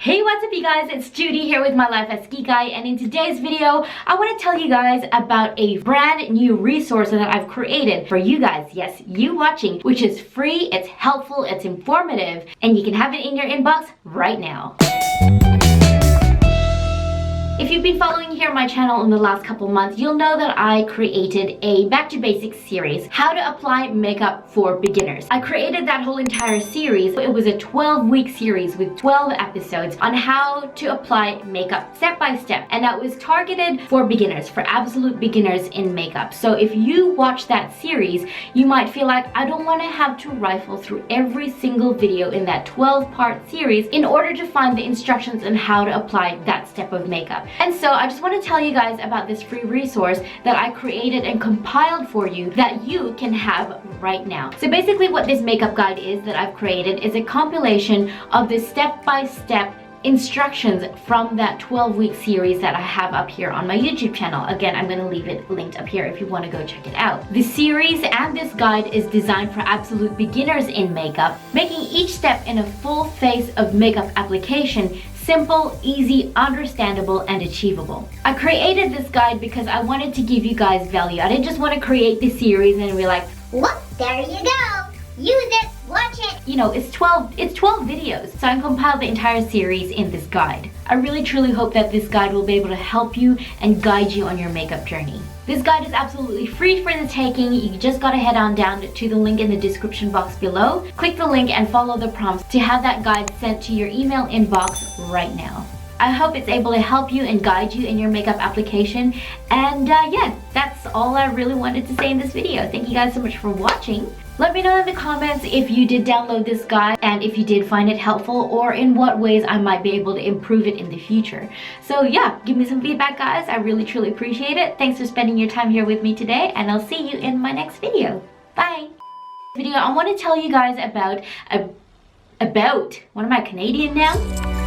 Hey, what's up you guys? It's Judy here with my Life as Kikay, and in today's video, I want to tell you guys about a brand new resource that I've created for you guys, yes, you watching, which is free, it's helpful, it's informative, and you can have it in your inbox right now. If you've been following here on my channel in the last couple months, you'll know that I created a Back to Basics series, How to Apply Makeup for Beginners. I created that whole entire series. It was a 12-week series with 12 episodes on how to apply makeup step by step. And that was targeted for beginners, for absolute beginners in makeup. So if you watch that series, you might feel like, I don't want to have to rifle through every single video in that 12-part series in order to find the instructions on how to apply that step of makeup. And so I just want to tell you guys about this free resource that I created and compiled for you that you can have right now. So basically what this makeup guide is that I've created is a compilation of the step-by-step instructions from that 12-week series that I have up here on my YouTube channel. Again, I'm going to leave it linked up here if you want to go check it out. The series and this guide is designed for absolute beginners in makeup, making each step in a full face of makeup application simple, easy, understandable, and achievable. I created this guide because I wanted to give you guys value. I didn't just want to create this series and be like, whoop, there you go, use it, watch it. You know, it's 12 videos, so I compiled the entire series in this guide. I really truly hope that this guide will be able to help you and guide you on your makeup journey. This guide is absolutely free for the taking. You just gotta head on down to the link in the description box below. Click the link and follow the prompts to have that guide sent to your email inbox right now. I hope it's able to help you and guide you in your makeup application. And yeah, that's all I really wanted to say in this video. Thank you guys so much for watching. Let me know in the comments if you did download this guide and if you did find it helpful, or in what ways I might be able to improve it in the future. So yeah, give me some feedback guys. I really truly appreciate it. Thanks for spending your time here with me today, and I'll see you in my next video. Bye! I want to tell you guys about what am I, Canadian now?